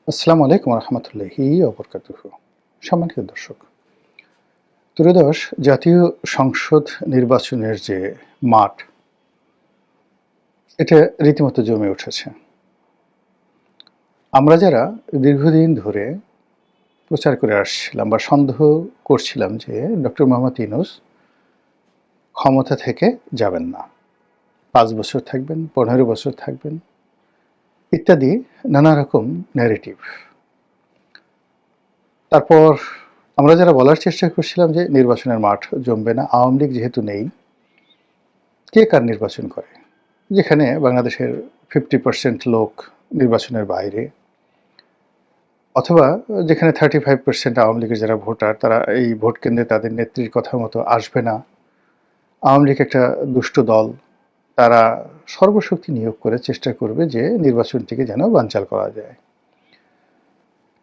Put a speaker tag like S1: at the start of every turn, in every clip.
S1: আসসালামু আলাইকুম রহমতুল্লাহি ওবরকাতুহু। সম্মানিত দর্শক, ত্রয়োদশ জাতীয় সংসদ নির্বাচনের যে মাঠ, এটা রীতিমতো জমে উঠেছে। আমরা যারা দীর্ঘদিন ধরে প্রচার করে আসছিলাম বা সন্দেহ করছিলাম যে ডক্টর মোহাম্মদ ইউনূস ক্ষমতা থেকে যাবেন না, ৫ বছর থাকবেন, ১৫ বছর থাকবেন, ইত্যাদি নানা রকম ন্যারেটিভ। তারপর আমরা যারা বলার চেষ্টা করছিলাম যে নির্বাচনের মাঠ জমবে না, আওয়ামী লীগ যেহেতু নেই, কে কার নির্বাচন করে? যেখানে বাংলাদেশের 50% লোক নির্বাচনের বাইরে, অথবা যেখানে 35% আওয়ামী লীগের যারা ভোটার, তারা এই ভোট কেন্দ্রে তাদের নেত্রীর কথা মতো আসবে না। আওয়ামী লীগ একটা দুষ্ট দল, তারা সর্বশক্তি নিয়োগ করে চেষ্টা করবে যে নির্বাচনটিকে যেন বানচাল করা যায়।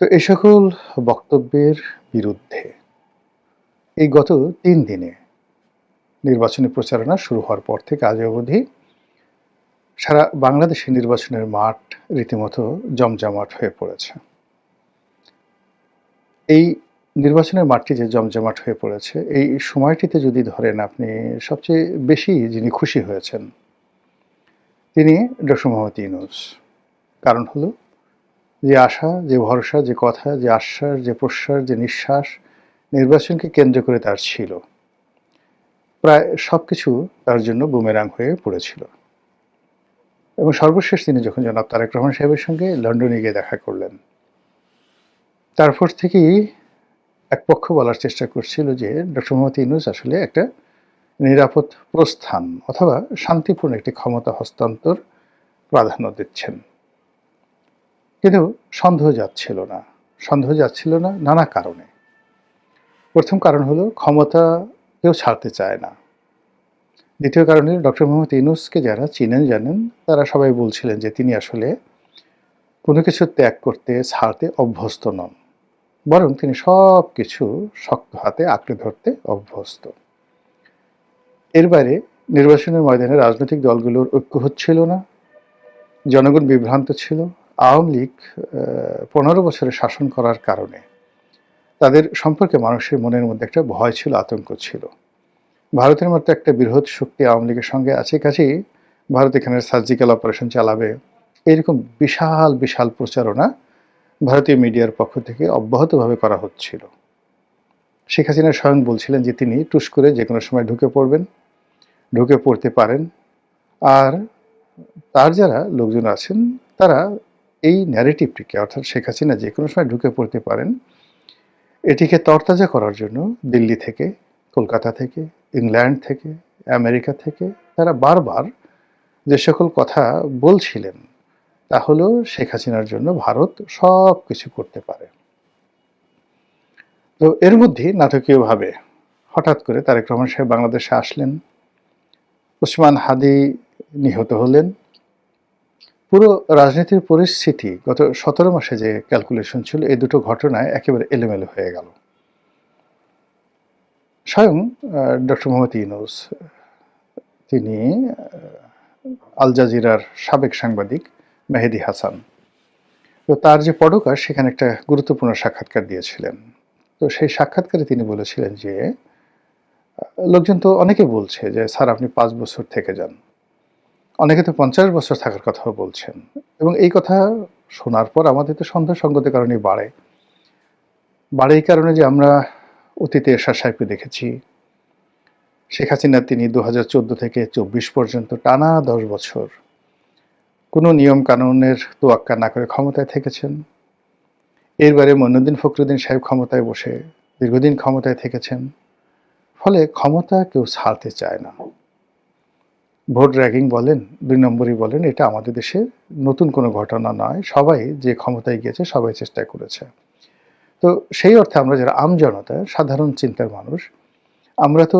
S1: তো এই সকল বক্তব্যের বিরুদ্ধে এই গত ৩ দিনে নির্বাচনী প্রচারণা শুরু হওয়ার পর থেকে আজ অবধি সারা বাংলাদেশে নির্বাচনের মাঠ রীতিমতো জমজমাট হয়ে পড়েছে। এই নির্বাচনের মাঠটি যে জমজমাট হয়ে পড়েছে, এই সময়টিতে যদি ধরেন আপনি সবচেয়ে বেশি যিনি খুশি হয়েছেন, তিনি ডক্টর মোহাম্মদ ইউনূস। কারণ হলো যে আশা, যে ভরসা, যে কথা, যে আশ্বাস, যে প্রশ্বাস, যে নিঃশ্বাস নির্বাচনকে কেন্দ্র করে তার ছিল, প্রায় সবকিছু তার জন্য বুমেরাং হয়ে পড়েছিল। এবং সর্বশেষ তিনি যখন জনাব তারেক রহমান সাহেবের সঙ্গে লন্ডনে গিয়ে দেখা করলেন, তারপর থেকেই এক পক্ষ বলার চেষ্টা করছিল যে ডক্টর মোহাম্মদ ইউনূস আসলে একটা নিরাপদ প্রস্থান অথবা শান্তিপূর্ণ একটি ক্ষমতা হস্তান্তর প্রাধান্য দিচ্ছেন। কিন্তু সন্দেহ যাচ্ছিল না নানা কারণে। প্রথম কারণ হলো ক্ষমতা কেউ ছাড়তে চায় না। দ্বিতীয় কারণ হলো ডক্টর মোহাম্মদ ইউনূসকে যারা চিনেন জানেন, তারা সবাই বলছিলেন যে তিনি আসলে কোনো কিছু ত্যাগ করতে ছাড়তে অভ্যস্ত নন, বরং তিনি সব কিছু শক্ত হাতে আঁকড়ে ধরতে অভ্যস্ত। এর বাইরে নির্বাচনের ময়দানে রাজনৈতিক দলগুলোর ঐক্য হচ্ছিল না, জনগণ বিভ্রান্ত ছিল। আওয়ামী লীগ ১৫ বছরের শাসন করার কারণে তাদের সম্পর্কে মানুষের মনের মধ্যে একটা ভয় ছিল, আতঙ্ক ছিল। ভারতের মতো একটা বৃহৎ শক্তি আওয়ামী লীগের সঙ্গে আছে, কাছেই ভারত এখানে সার্জিক্যাল অপারেশন চালাবে, এরকম বিশাল বিশাল প্রচারণা ভারতীয় মিডিয়ার পক্ষ থেকে অব্যাহতভাবে করা হচ্ছিল। শেখ হাসিনা স্বয়ং বলছিলেন যে তিনি টুস করে যে কোনো সময় ঢুকে পড়তে পারেন। আর তার যারা লোকজন আছেন, তারা এই ন্যারেটিভটিকে, অর্থাৎ শেখ হাসিনা যে কোনো সময় ঢুকে পড়তে পারেন, এটিকে তরতাজা করার জন্য দিল্লি থেকে, কলকাতা থেকে, ইংল্যান্ড থেকে, আমেরিকা থেকে তারা বারবার যে সকল কথা বলছিলেন, তা হলো শেখ হাসিনার জন্য ভারত সব কিছু করতে পারে। তো এর মধ্যেই নাটকীয়ভাবে হঠাৎ করে তারেক রহমান সাহেব বাংলাদেশে আসলেন, ওসমান হাদি নিহত হলেন। পুরো রাজনীতির পরিস্থিতি গত ১৭ মাসে যে ক্যালকুলেশন ছিল, এই দুটো ঘটনায় একেবারে এলোমেলো হয়ে গেল। স্বয়ং ডক্টর মোহাম্মদ ইউনূস, তিনি আল জাজিরার সাবেক সাংবাদিক মেহেদী হাসান, তো তার যে পডকাস্ট, সেখানে একটা গুরুত্বপূর্ণ সাক্ষাৎকার দিয়েছিলেন। তো সেই সাক্ষাৎকারে তিনি বলেছিলেন যে লোকজন তো অনেকে বলছে যে স্যার আপনি ৫ বছর থেকে যান, অনেকে তো ৫০ বছর থাকার কথাও বলছেন। এবং এই কথা শোনার পর আমাদের তো সন্দেহ সঙ্গতের কারণেই বাড়ে এই কারণে যে আমরা অতীতে এরশাদ সাহেবকে দেখেছি, শেখ হাসিনা তিনি ২০১৪ থেকে ২৪ পর্যন্ত টানা ১০ বছর কোনো নিয়ম কানুনের তোয়াক্কা না করে ক্ষমতায় থেকেছেন। এরবারে মইনুদ্দিন ফখরুদ্দিন সাহেব ক্ষমতায় বসে দীর্ঘদিন ক্ষমতায় থেকেছেন। ফলে ক্ষমতা কেউ ছাড়তে চায় না। ভোট র্যাগিং বলেন, ২ নম্বরই বলেন, এটা আমাদের দেশে নতুন কোনো ঘটনা নয়। সবাই যে ক্ষমতায় গিয়েছে সবাই চেষ্টা করেছে। তো সেই অর্থে আমরা যারা আমজনতা, সাধারণ চিন্তার মানুষ, আমরা তো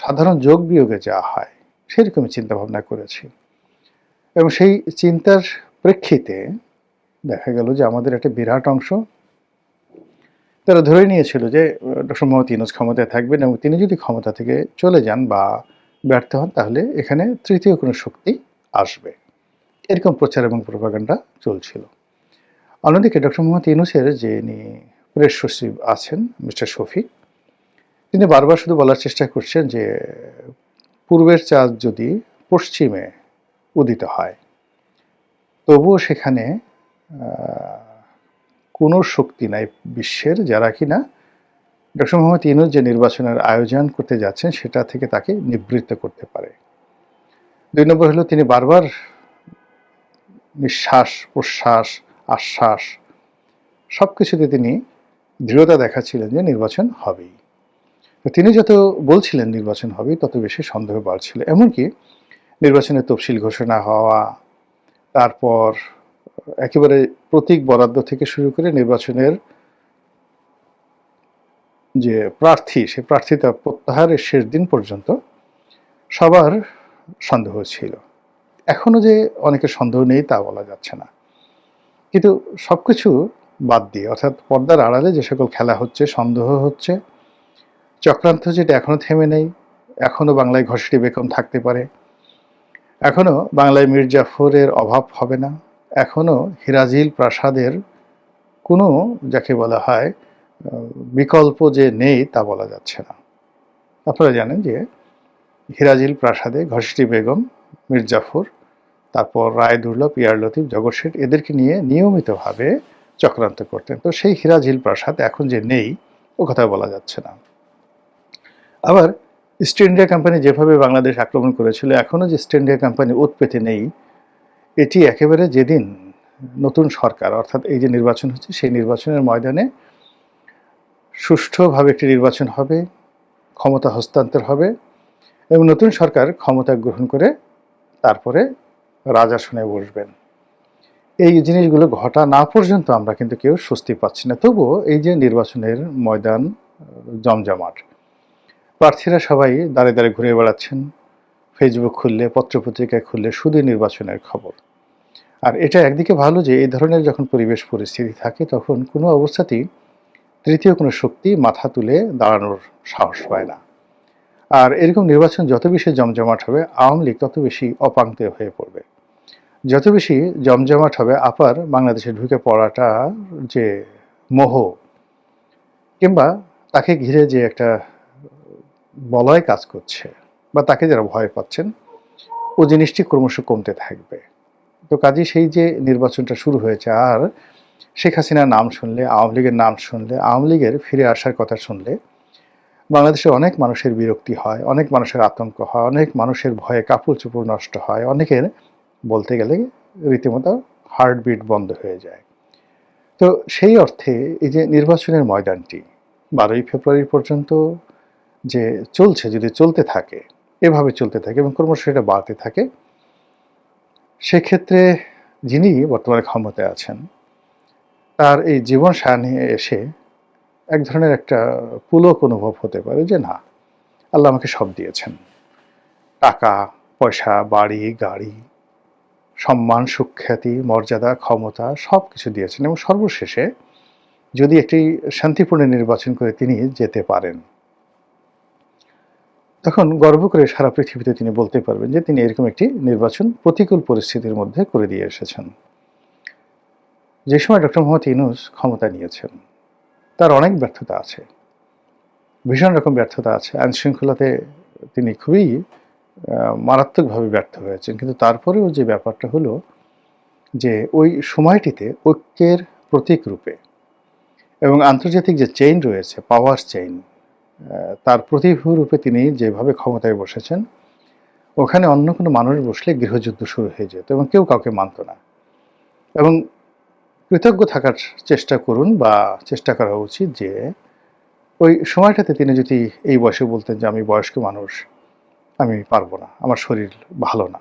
S1: সাধারণ যোগ বিয়োগে যা হয় সেরকমই চিন্তাভাবনা করেছি। এবং সেই চিন্তার প্রেক্ষিতে দেখা গেল যে আমাদের একটা বিরাট অংশ তারা ধরে নিয়েছিল যে ডক্টর মোহাম্মদ ইউনূস ক্ষমতায় থাকবেন, এবং তিনি যদি ক্ষমতা থেকে চলে যান বা ব্যর্থ হন, তাহলে এখানে তৃতীয় কোনো শক্তি আসবে। এরকম প্রচার এবং প্রোপাগান্ডা চলছিল। অন্যদিকে ডক্টর মোহাম্মদ ইউনূসের যিনি প্রেস সচিব আছেন মিস্টার শফিক, তিনি বারবার শুধু বলার চেষ্টা করছেন যে পূর্বের চাঁদ যদি পশ্চিমে উদিত হয়, তবুও সেখানে কোনো শক্তি নাই বিশ্বের যারা কিনা ডক্টর মোহাম্মদ ইউনূস যে নির্বাচনের আয়োজন করতে যাচ্ছেন সেটা থেকে তাকে নিবৃত্ত করতে পারে। ২ নম্বর হলো তিনি বারবার নিঃশ্বাস, প্রশ্বাস, আশ্বাস সবকিছুতে তিনি দৃঢ়তা দেখাচ্ছিলেন যে নির্বাচন হবেই। তো তিনি যত বলছিলেন নির্বাচন হবেই, তত বেশি সন্দেহ বাড়ছিল। এমনকি নির্বাচনের তফসিল ঘোষণা হওয়া, তারপর একেবারে প্রতীক বরাদ্দ থেকে শুরু করে নির্বাচনের যে প্রার্থী, সে প্রার্থিতা প্রত্যাহারের শেষ দিন পর্যন্ত সবার সন্দেহ ছিল। এখনো যে অনেকের সন্দেহ নেই তা বলা যাচ্ছে না, কিন্তু সবকিছু বাদ দিয়ে, অর্থাৎ পর্দার আড়ালে যে সকল খেলা হচ্ছে, সন্দেহ হচ্ছে, চক্রান্ত যেটা এখনো থেমে নেই, এখনো বাংলায় ঘসেটি বেগম থাকতে পারে, এখনো বাংলায় মীর জাফরের অভাব হবে না, এখনো হিরাজিল প্রাসাদের কোনো যাকে বলা হয় বিকল্প যে নেই তা বলা যাচ্ছে না। আপনারা জানেন যে হিরাজিল প্রাসাদে ঘসেটি বেগম, মীর জাফর, তারপর রায় দুর্লভ, ইয়ার লতিফ, জগৎ শেঠ এদেরকে নিয়ে নিয়মিতভাবে চক্রান্ত করতেন। তো সেই হিরাজিল প্রাসাদ এখন যে নেই ও কথা বলা যাচ্ছে না। আবার ইস্ট ইন্ডিয়া কোম্পানি যেভাবে বাংলাদেশ আক্রমণ করেছিল, এখনো যে ইস্ট ইন্ডিয়া কোম্পানি ওত পেতে নেই, এটি একেবারে যেদিন নতুন সরকার, অর্থাৎ এই যে নির্বাচন হচ্ছে সেই নির্বাচনের ময়দানে সুষ্ঠুভাবে একটি নির্বাচন হবে, ক্ষমতা হস্তান্তর হবে এবং নতুন সরকার ক্ষমতা গ্রহণ করে তারপরে রাজাসনে বসবেন, এই জিনিসগুলো ঘটা না পর্যন্ত আমরা কিন্তু কেউ স্বস্তি পাচ্ছি না। তবুও এই যে নির্বাচনের ময়দান জমজমাট, প্রার্থীরা সবাই দাঁড়ে দাঁড়ে ঘুরে বেড়াচ্ছেন, ফেসবুক খুললে, পত্রপত্রিকায় খুললে শুধু নির্বাচনের খবর। আর এটা একদিকে ভালো যে এই ধরনের যখন পরিবেশ পরিস্থিতি থাকে তখন কোনো অবস্থাতেই তৃতীয় কোনো শক্তি মাথা তুলে দাঁড়ানোর সাহস পায় না। আর এরকম নির্বাচন যত বেশি জমজমাট হবে, আওয়ামী লীগ তত বেশি অপাংক্তেয় হয়ে পড়বে। যত বেশি জমজমাট হবে, আপার বাংলাদেশে ঢুকে পড়াটা যে মোহ কিংবা তাকে ঘিরে যে একটা বলয় কাজ করছে বা তাকে যারা ভয় পাচ্ছেন, ও জিনিসটি ক্রমশ কমতে থাকবে। তো কাজেই সেই যে নির্বাচনটা শুরু হয়েছে, আর শেখ হাসিনার নাম শুনলে, আওয়ামী লীগের নাম শুনলে, আওয়ামী লীগের ফিরে আসার কথা শুনলে বাংলাদেশে অনেক মানুষের বিরক্তি হয়, অনেক মানুষের আতঙ্ক হয়, অনেক মানুষের ভয়ে কাপড় চোপড় নষ্ট হয়, অনেকের বলতে গেলে রীতিমতো হার্টবিট বন্ধ হয়ে যায়। তো সেই অর্থে এই যে নির্বাচনের ময়দানটি 12ই ফেব্রুয়ারি পর্যন্ত যে চলছে, যদি চলতে থাকে, এভাবে চলতে থাকে এবং ক্রমশ সেটা বাড়তে থাকে, সেক্ষেত্রে যিনি বর্তমানে ক্ষমতায় আছেন তার এই জীবন সায়ান্নে এসে এক ধরনের একটা পুলক অনুভব হতে পারে যে না, আল্লাহ আমাকে সব দিয়েছেন, টাকা পয়সা, বাড়ি গাড়ি, সম্মান, সুখ্যাতি, মর্যাদা, ক্ষমতা সব কিছু দিয়েছেন এবং সর্বশেষে যদি একটি শান্তিপূর্ণ নির্বাচন করে তিনি যেতে পারেন, তখন গর্ব করে সারা পৃথিবীতে তিনি বলতে পারবেন যে তিনি এরকম একটি নির্বাচন প্রতিকূল পরিস্থিতির মধ্যে করে দিয়ে এসেছেন। যে সময় ডক্টর মোহাম্মদ ইউনূস ক্ষমতা নিয়েছেন তার অনেক ব্যর্থতা আছে, ভীষণ রকম ব্যর্থতা আছে। আইন শৃঙ্খলাতে তিনি খুবই মারাত্মকভাবে ব্যর্থ হয়েছেন, কিন্তু তারপরেও যে ব্যাপারটা হলো যে ওই সময়টিতে ঐক্যের প্রতীক রূপে এবং আন্তর্জাতিক যে চেইন রয়েছে, পাওয়ার চেইন, তার প্রতিভূ রূপে তিনি যেভাবে ক্ষমতায় বসেছেন, ওখানে অন্য কোনো মানুষ বসলে গৃহযুদ্ধ শুরু হয়ে যেত এবং কেউ কাউকে মানত না। এবং কৃতজ্ঞ থাকার চেষ্টা করুন বা চেষ্টা করা উচিত যে ওই সময়টাতে তিনি যদি এই বয়সে বলতেন যে আমি বয়স্ক মানুষ, আমি পারবো না, আমার শরীর ভালো না,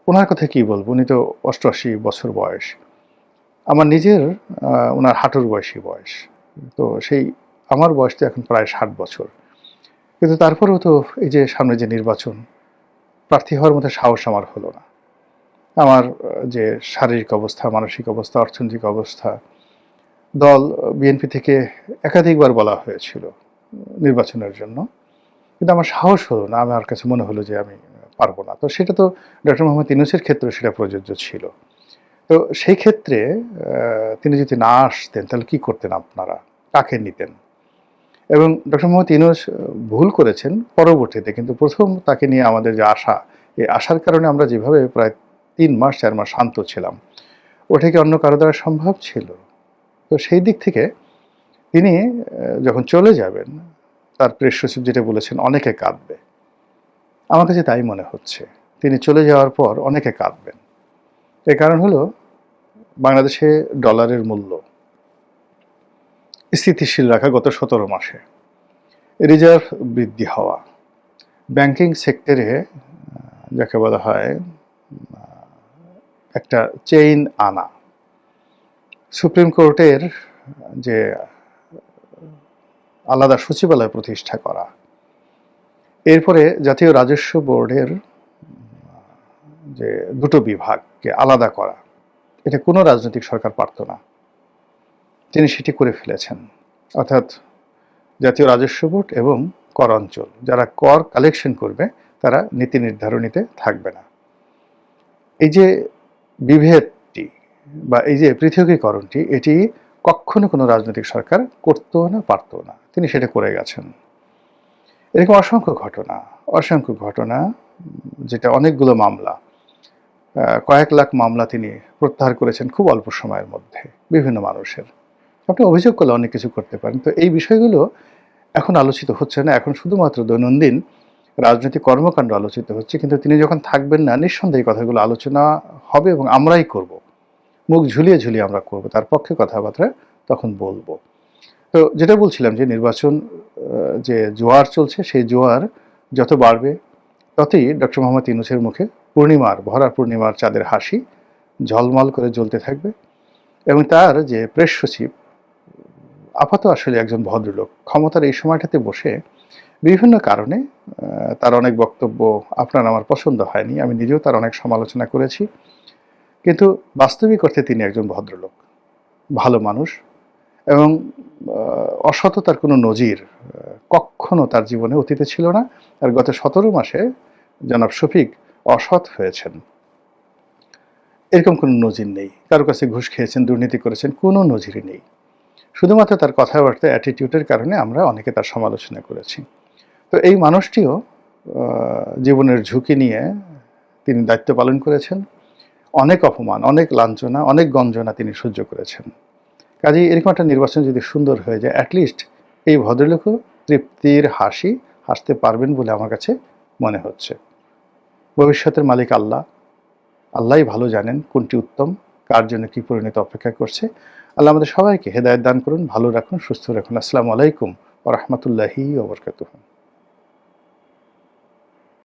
S1: ওনার কথা কি বলবো, উনি তো 88 বছর বয়স, আমার নিজের ওনার হাঁটুর বয়সী বয়স, তো সেই আমার বয়স তো এখন প্রায় 60 বছর, কিন্তু তারপরেও তো এই যে সামনে যে নির্বাচন, প্রার্থী হওয়ার মতো সাহস আমার হলো না। আমার যে শারীরিক অবস্থা, মানসিক অবস্থা, অর্থনৈতিক অবস্থা, দল বিএনপি থেকে একাধিকবার বলা হয়েছিল নির্বাচনের জন্য, কিন্তু আমার সাহস হলো না, আমার কাছে মনে হলো যে আমি পারবো না। তো সেটা তো ডক্টর মোহাম্মদ ইউনূসের ক্ষেত্রে সেটা প্রযোজ্য ছিল। তো সেই ক্ষেত্রে তিনি যদি না আসতেন তাহলে কি করতেন আপনারা? কাকে নিতেন? এবং ডক্টর মোহাম্মদ ইউনূস ভুল করেছেন পরবর্তীতে, কিন্তু ১ম তাকে নিয়ে আমাদের যে আশা, এই আশার কারণে আমরা যেভাবে প্রায় ৩ মাস ৪ মাস শান্ত ছিলাম, ওটা কি অন্য কারো দ্বারা সম্ভব ছিল? তো সেই দিক থেকে তিনি যখন চলে যাবেন, তার প্রেস সচিব যেটা বলেছেন, অনেকে কাঁদবে। আমার কাছে তাই মনে হচ্ছে। তিনি চলে যাওয়ার পর অনেকে কাঁদবেন। এর কারণ হলো বাংলাদেশে ডলারের মূল্য স্থিতিশীল রাখা গত ১৭ মাসে, রিজার্ভ বৃদ্ধি হওয়া, ব্যাংকিং সেক্টরে যাকে বলা হয় একটা চেইন আনা, সুপ্রিম কোর্টের যে আলাদা সচিবালয় প্রতিষ্ঠা করা, এরপরে জাতীয় রাজস্ব বোর্ডের যে দুটো বিভাগকে আলাদা করা, এটা কোনো রাজনৈতিক সরকার পারত না। তিনি সেটি করে ফেলেছেন। অর্থাৎ জাতীয় রাজস্ব বোর্ড এবং কর অঞ্চল, যারা কর কালেকশন করবে তারা নীতি নির্ধারণীতে থাকবে না। এই যে বিভেদটি বা এই যে পৃথকীকরণটি, এটি কখনো কোনো রাজনৈতিক সরকার করতো না, পারতো না। তিনি সেটা করে গেছেন। এরকম অসংখ্য ঘটনা, যেটা অনেকগুলো মামলা, কয়েক লাখ মামলা তিনি প্রত্যাহার করেছেন খুব অল্প সময়ের মধ্যে বিভিন্ন মানুষের। আপনি অভিযোগ করলে অনেক কিছু করতে পারেন। তো এই বিষয়গুলো এখন আলোচিত হচ্ছে না, এখন শুধুমাত্র দৈনন্দিন রাজনৈতিক কর্মকাণ্ড আলোচিত হচ্ছে। কিন্তু তিনি যখন থাকবেন না, নিঃসন্দেহে এই কথাগুলো আলোচনা হবে এবং আমরাই করব, মুখ ঝুলিয়ে ঝুলিয়ে আমরা করব, তার পক্ষে কথাবার্তা তখন বলবো। তো যেটা বলছিলাম যে নির্বাচন যে জোয়ার চলছে, সেই জোয়ার যত বাড়বে ততই ডক্টর মোহাম্মদ ইউনূসের মুখে ভরা পূর্ণিমার চাঁদের হাসি ঝলমল করে জ্বলতে থাকবে। এবং তার যে প্রেস সচিব, আপাতত আসলে একজন ভদ্রলোক, ক্ষমতার এই সময়টাতে বসে বিভিন্ন কারণে তার অনেক বক্তব্য আপনার আমার পছন্দ হয়নি, আমি নিজেও তার অনেক সমালোচনা করেছি, কিন্তু বাস্তবিক অর্থে তিনি একজন ভদ্রলোক, ভালো মানুষ, এবং অসততার কোনো নজির কখনো তার জীবনে অতীতে ছিল না। আর গত ১৭ মাসে জনাব শফিক অসৎ হয়েছেন, এরকম কোনো নজির নেই। কারো কাছে ঘুষ খেয়েছেন, দুর্নীতি করেছেন, কোনো নজিরই নেই। শুধুমাত্র তার কথাবার্তা, অ্যাটিটিউডের কারণে আমরা অনেকে তার সমালোচনা করেছি। তো এই মানুষটিও জীবনের ঝুঁকি নিয়ে তিনি দায়িত্ব পালন করেছেন। অনেক অপমান, অনেক লাঞ্ছনা, অনেক গঞ্জনা তিনি সহ্য করেছেন। কাজেই এরকম একটা নির্বাচন যদি সুন্দর হয়ে যায়, অ্যাটলিস্ট এই ভদ্রলোকও তৃপ্তির হাসি হাসতে পারবেন বলে আমার কাছে মনে হচ্ছে। ভবিষ্যতের মালিক আল্লাহ, আল্লাহই ভালো জানেন কোনটি উত্তম, কার জন্য কী পরিণতি অপেক্ষা করছে। আল্লাহ আমাদের সবাইকে হেদায়েত দান করুন, ভালো রাখুন, সুস্থ রাখুন। আসসালামু আলাইকুম ওয়া রাহমাতুল্লাহি ওয়া বারাকাতুহু।